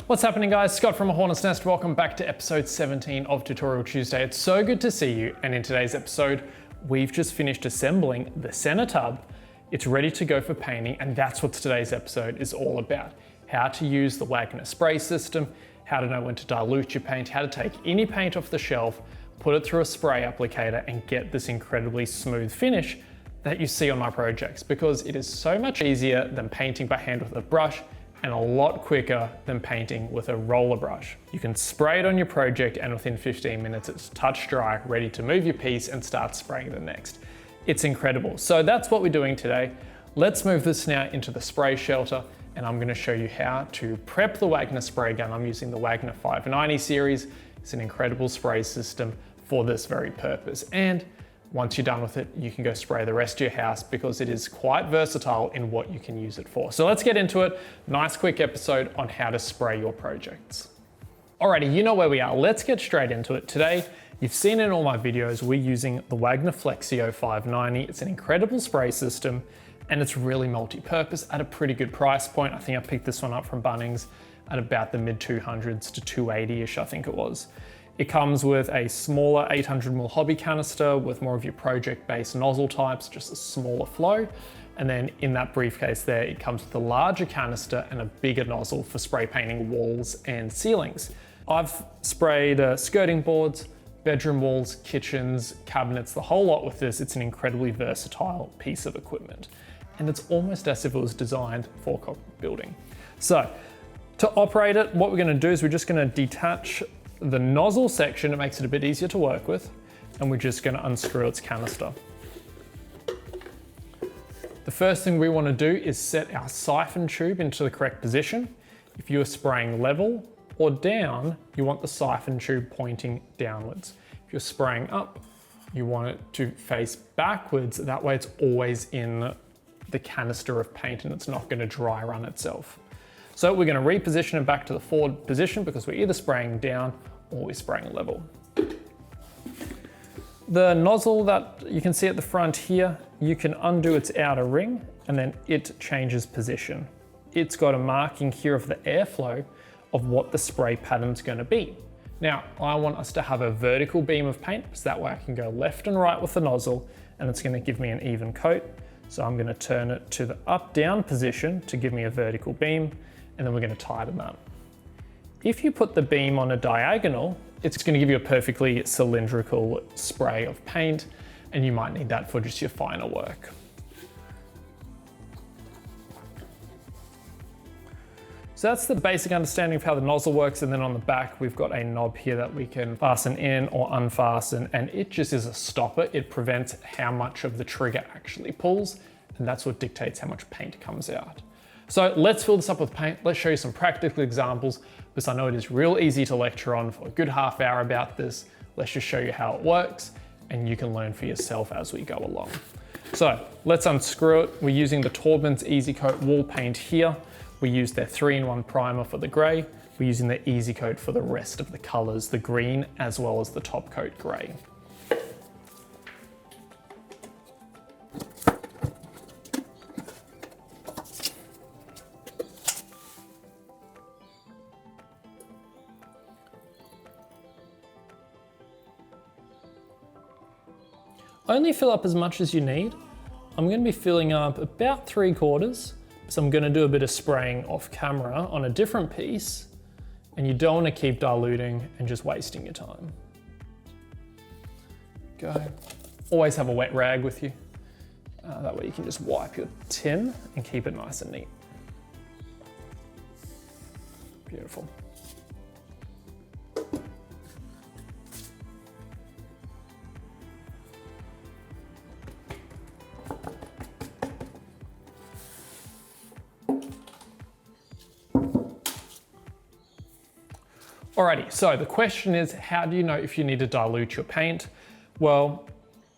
What's happening, guys? Scott from a Hornet's Nest. Welcome back to episode 17 of Tutorial Tuesday. It's so good to see you, and in today's episode, we've just finished assembling the center tub. It's ready to go for painting, and that's what today's episode is all about. How to use the Wagner spray system, how to know when to dilute your paint, how to take any paint off the shelf, put it through a spray applicator, and get this incredibly smooth finish that you see on my projects, because it is so much easier than painting by hand with a brush and a lot quicker than painting with a roller brush. You can spray it on your project and within 15 minutes it's touch dry, ready to move your piece and start spraying the next. It's incredible. So that's what we're doing today. Let's move this now into the spray shelter, and I'm gonna show you how to prep the Wagner spray gun. I'm using the Wagner 590 series. It's an incredible spray system for this very purpose. And once you're done with it, you can go spray the rest of your house because it is quite versatile in what you can use it for. So let's get into it. Nice quick episode on how to spray your projects. Alrighty, you know where we are. Let's get straight into it. Today, you've seen in all my videos, we're using the Wagner FLEXiO 590. It's an incredible spray system and it's really multi-purpose at a pretty good price point. I think I picked this one up from Bunnings at about the mid 200s to 280-ish, I think it was. It comes with a smaller 800ml hobby canister with more of your project-based nozzle types, just a smaller flow. And then in that briefcase there, it comes with a larger canister and a bigger nozzle for spray painting walls and ceilings. I've sprayed skirting boards, bedroom walls, kitchens, cabinets, the whole lot with this. It's an incredibly versatile piece of equipment. And it's almost as if it was designed for cockpit building. So to operate it, what we're gonna do is we're just gonna detach the nozzle section. It makes it a bit easier to work with, and we're just going to unscrew its canister. The first thing we want to do is set our siphon tube into the correct position. If you are spraying level or down, you want the siphon tube pointing downwards. If you're spraying up, you want it to face backwards. That way it's always in the canister of paint and it's not going to dry run itself. So we're going to reposition it back to the forward position because we're either spraying down or we're spraying level. The nozzle that you can see at the front here, you can undo its outer ring and then it changes position. It's got a marking here of the airflow of what the spray pattern's going to be. Now, I want us to have a vertical beam of paint, so that way I can go left and right with the nozzle and it's going to give me an even coat. So I'm going to turn it to the up-down position to give me a vertical beam, and then we're going to tighten that. If you put the beam on a diagonal, it's going to give you a perfectly cylindrical spray of paint, and you might need that for just your finer work. So that's the basic understanding of how the nozzle works, and then on the back we've got a knob here that we can fasten in or unfasten, and it just is a stopper. It prevents how much of the trigger actually pulls, and that's what dictates how much paint comes out. So let's fill this up with paint. Let's show you some practical examples, because I know it is real easy to lecture on for a good half hour about this. Let's just show you how it works and you can learn for yourself as we go along. So let's unscrew it. We're using the Taubman's Easy Coat wall paint here. We use their 3-in-1 primer for the gray. We're using the Easy Coat for the rest of the colors, the green as well as the top coat gray. Only fill up as much as you need. I'm going to be filling up about 3/4, so I'm going to do a bit of spraying off camera on a different piece, and you don't want to keep diluting and just wasting your time. Go. Always have a wet rag with you. That way you can just wipe your tin and keep it nice and neat. Beautiful. Alrighty, so the question is, how do you know if you need to dilute your paint? Well,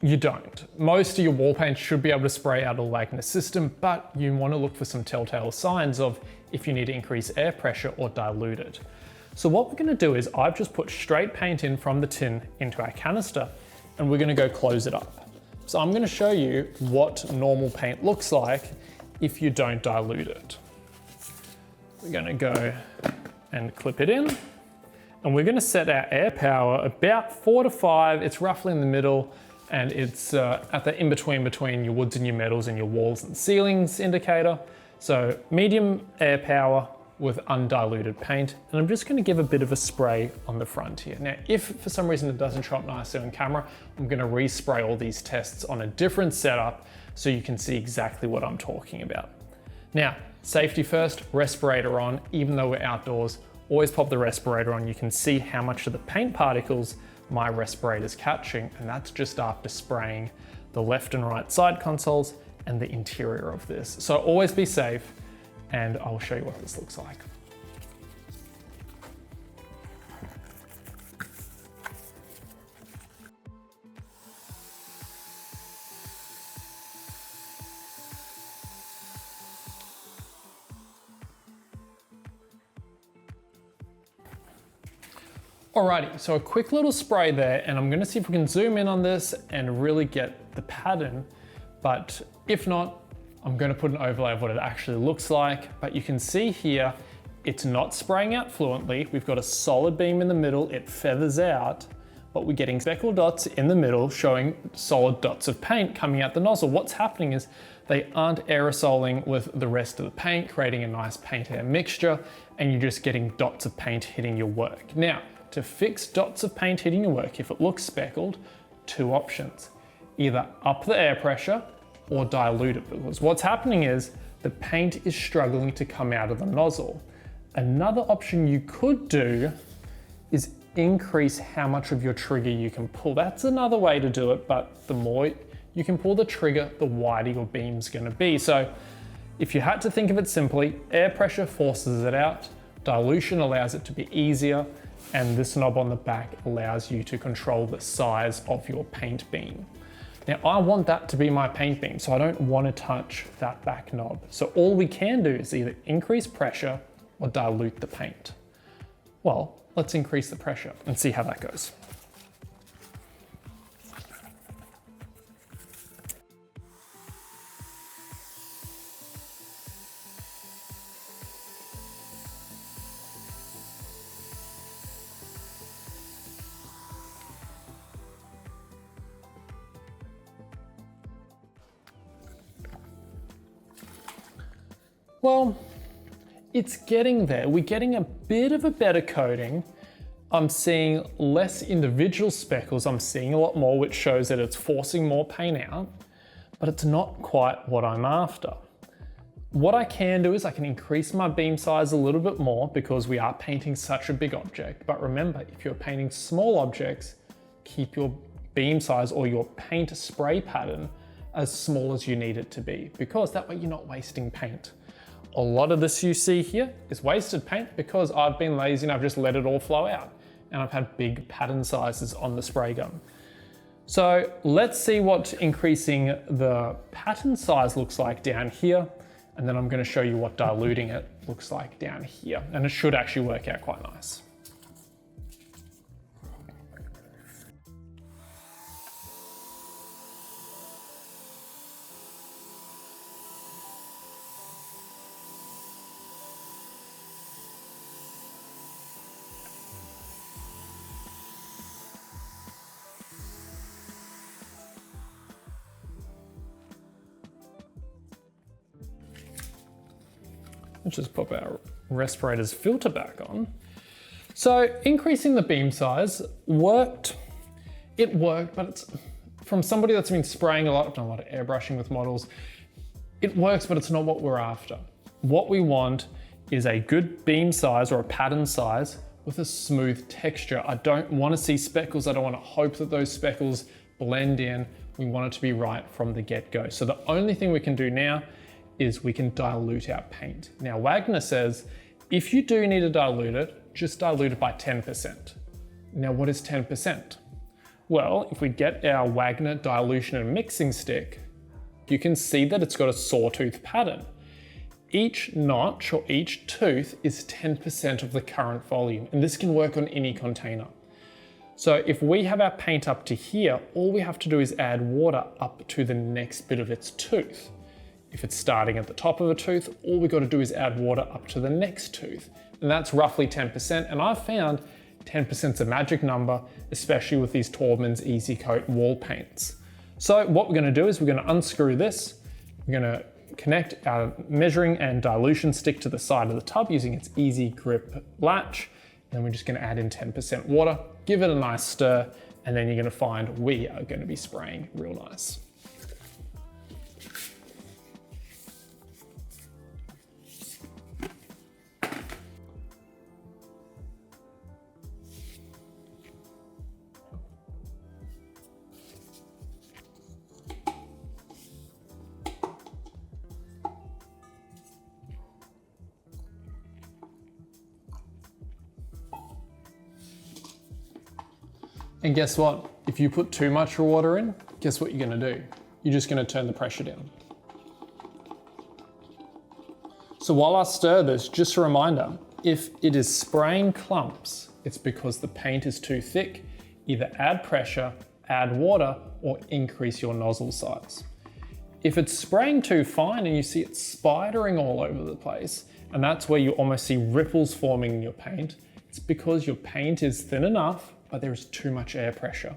you don't. Most of your wall paint should be able to spray out of the Wagner system, but you want to look for some telltale signs of if you need to increase air pressure or dilute it. So what we're going to do is I've just put straight paint in from the tin into our canister, and we're going to go close it up. So I'm going to show you what normal paint looks like if you don't dilute it. We're going to go and clip it in. And we're gonna set our air power about 4 to 5. It's roughly in the middle, and it's at the in-between between your woods and your metals and your walls and ceilings indicator. So medium air power with undiluted paint. And I'm just gonna give a bit of a spray on the front here. Now, if for some reason it doesn't show up nicely on camera, I'm gonna respray all these tests on a different setup so you can see exactly what I'm talking about. Now, safety first, respirator on. Even though we're outdoors, always pop the respirator on. You can see how much of the paint particles my respirator is catching, and that's just after spraying the left and right side consoles and the interior of this. So always be safe, and I'll show you what this looks like. Alrighty, so a quick little spray there, and I'm gonna see if we can zoom in on this and really get the pattern. But if not, I'm gonna put an overlay of what it actually looks like. But you can see here, it's not spraying out fluently. We've got a solid beam in the middle, it feathers out, but we're getting speckled dots in the middle showing solid dots of paint coming out the nozzle. What's happening is they aren't aerosoling with the rest of the paint, creating a nice paint air mixture, and you're just getting dots of paint hitting your work. Now, to fix dots of paint hitting your work, if it looks speckled, 2 options. Either up the air pressure or dilute it, because what's happening is the paint is struggling to come out of the nozzle. Another option you could do is increase how much of your trigger you can pull. That's another way to do it, but the more you can pull the trigger, the wider your beam's gonna be. So if you had to think of it simply, air pressure forces it out, dilution allows it to be easier, and this knob on the back allows you to control the size of your paint beam. Now, I want that to be my paint beam, so I don't want to touch that back knob. So all we can do is either increase pressure or dilute the paint. Well, let's increase the pressure and see how that goes. Well, it's getting there. We're getting a bit of a better coating. I'm seeing less individual speckles. I'm seeing a lot more, which shows that it's forcing more paint out, but it's not quite what I'm after. What I can do is I can increase my beam size a little bit more because we are painting such a big object. But remember, if you're painting small objects, keep your beam size or your paint spray pattern as small as you need it to be, because that way you're not wasting paint. A lot of this you see here is wasted paint because I've been lazy and I've just let it all flow out, and I've had big pattern sizes on the spray gun. So let's see what increasing the pattern size looks like down here, and then I'm going to show you what diluting it looks like down here, and it should actually work out quite nice. Let's just pop our respirator's filter back on. So increasing the beam size worked. It worked, but it's from somebody that's been spraying a lot, I've done a lot of airbrushing with models. It works, but it's not what we're after. What we want is a good beam size or a pattern size with a smooth texture. I don't want to see speckles. I don't want to hope that those speckles blend in. We want it to be right from the get-go. So the only thing we can do now is we can dilute our paint. Now, Wagner says, if you do need to dilute it, just dilute it by 10%. Now, what is 10%? Well, if we get our Wagner dilution and mixing stick, you can see that it's got a sawtooth pattern. Each notch or each tooth is 10% of the current volume, and this can work on any container. So if we have our paint up to here, all we have to do is add water up to the next bit of its tooth. If it's starting at the top of a tooth, all we got to do is add water up to the next tooth. And that's roughly 10%. And I've found 10% is a magic number, especially with these Taubman's Easy Coat wall paints. So what we're going to do is we're going to unscrew this. We're going to connect our measuring and dilution stick to the side of the tub using its easy grip latch. And then we're just going to add in 10% water, give it a nice stir, and then you're going to find we are going to be spraying real nice. And guess what? If you put too much water in, guess what you're gonna do? You're just gonna turn the pressure down. So while I stir this, just a reminder, if it is spraying clumps, it's because the paint is too thick. Either add pressure, add water, or increase your nozzle size. If it's spraying too fine and you see it spidering all over the place, and that's where you almost see ripples forming in your paint, it's because your paint is thin enough, but there is too much air pressure.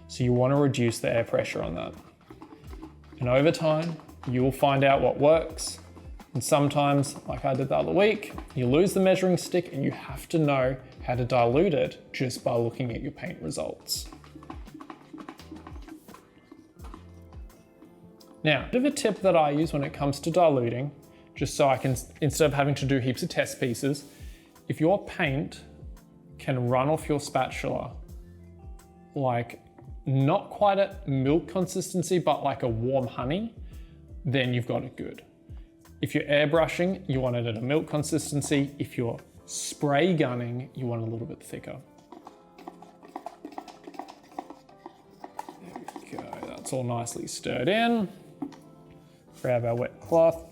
So you want to reduce the air pressure on that. And over time, you will find out what works. And sometimes, like I did the other week, you lose the measuring stick and you have to know how to dilute it just by looking at your paint results. Now, a bit of a tip that I use when it comes to diluting, just so I can, instead of having to do heaps of test pieces, if your paint can run off your spatula like not quite at milk consistency, but like a warm honey, then you've got it good. If you're airbrushing, you want it at a milk consistency. If you're spray gunning, you want it a little bit thicker. There we go, that's all nicely stirred in. Grab our wet cloth.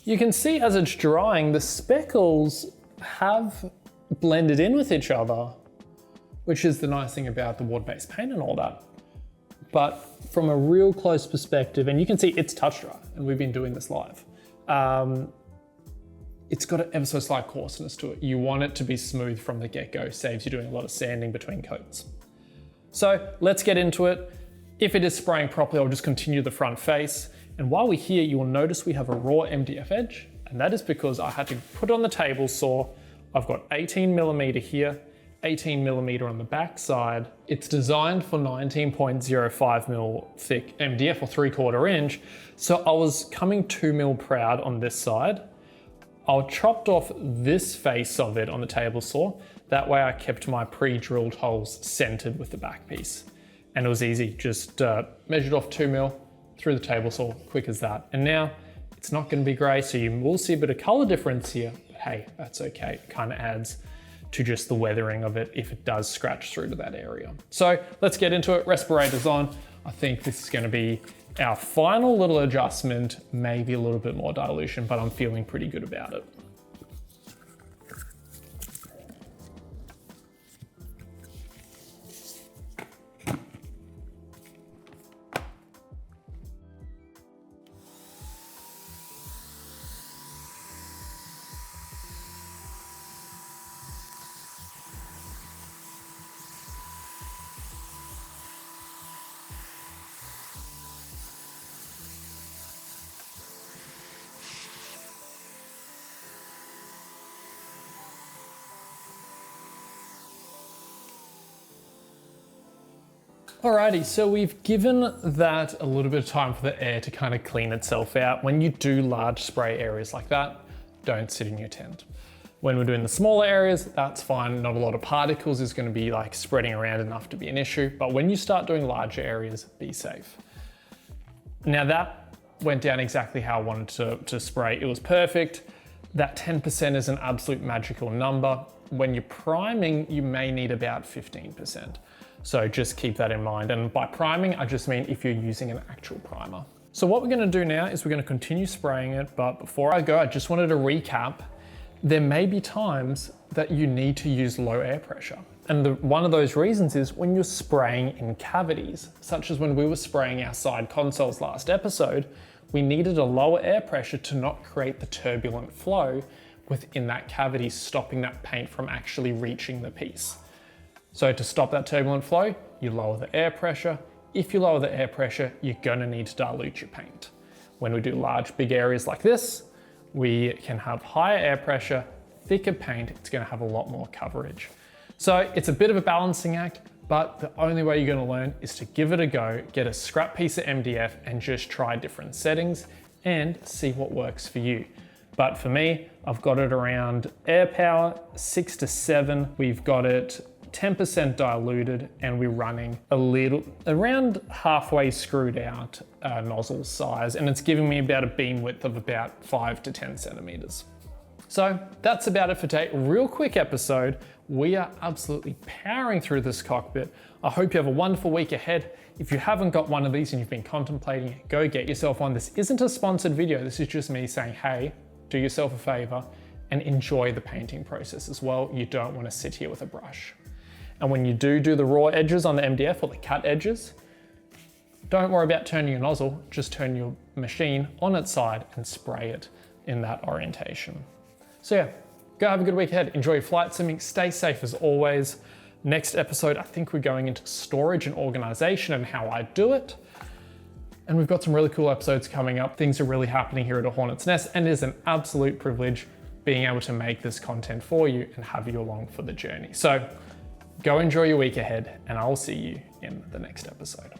You can see as it's drying, the speckles have blended in with each other, which is the nice thing about the water-based paint and all that. But from a real close perspective, and you can see it's touch dry, and we've been doing this live, it's got an ever so slight coarseness to it. You want it to be smooth from the get-go, saves you doing a lot of sanding between coats. So let's get into it. If it is spraying properly, I'll just continue the front face. And while we're here, you will notice we have a raw MDF edge, and that is because I had to put it on the table saw. I've got 18mm here, 18mm on the back side. It's designed for 19.05mm thick MDF or 3/4 inch. So I was coming 2mm proud on this side. I chopped off this face of it on the table saw. That way I kept my pre-drilled holes centered with the back piece. And it was easy, just measured off 2mm, through the table saw, quick as that. And now it's not going to be grey, so you will see a bit of color difference here, but hey, that's okay. It kind of adds to just the weathering of it if it does scratch through to that area. So let's get into it. Respirators on. I think this is going to be our final little adjustment, maybe a little bit more dilution, but I'm feeling pretty good about it. Alrighty, so we've given that a little bit of time for the air to kind of clean itself out. When you do large spray areas like that, don't sit in your tent. When we're doing the smaller areas, that's fine. Not a lot of particles is going to be like spreading around enough to be an issue. But when you start doing larger areas, be safe. Now that went down exactly how I wanted to spray. It was perfect. That 10% is an absolute magical number. When you're priming, you may need about 15%. So just keep that in mind. And by priming, I just mean if you're using an actual primer. So what we're gonna do now is we're gonna continue spraying it, but before I go, I just wanted to recap. There may be times that you need to use low air pressure. And one of those reasons is when you're spraying in cavities, such as when we were spraying our side consoles last episode, we needed a lower air pressure to not create the turbulent flow within that cavity, stopping that paint from actually reaching the piece. So to stop that turbulent flow, you lower the air pressure. If you lower the air pressure, you're gonna need to dilute your paint. When we do large, big areas like this, we can have higher air pressure, thicker paint, it's gonna have a lot more coverage. So it's a bit of a balancing act, but the only way you're gonna learn is to give it a go, get a scrap piece of MDF and just try different settings and see what works for you. But for me, I've got it around air power, 6 to 7. We've got it 10% diluted and we're running around halfway screwed out nozzle size, and it's giving me about a beam width of about 5 to 10 centimeters. So that's about it for today. Real quick episode. We are absolutely powering through this cockpit. I hope you have a wonderful week ahead. If you haven't got one of these and you've been contemplating it, go get yourself one. This isn't a sponsored video. This is just me saying, hey, do yourself a favor and enjoy the painting process as well. You don't want to sit here with a brush. And when you do the raw edges on the MDF or the cut edges, don't worry about turning your nozzle, just turn your machine on its side and spray it in that orientation. So yeah, go have a good week ahead. Enjoy your flight simming, stay safe as always. Next episode, I think we're going into storage and organization and how I do it. And we've got some really cool episodes coming up. Things are really happening here at a Hornet's Nest, and it is an absolute privilege being able to make this content for you and have you along for the journey. So go enjoy your week ahead, and I'll see you in the next episode.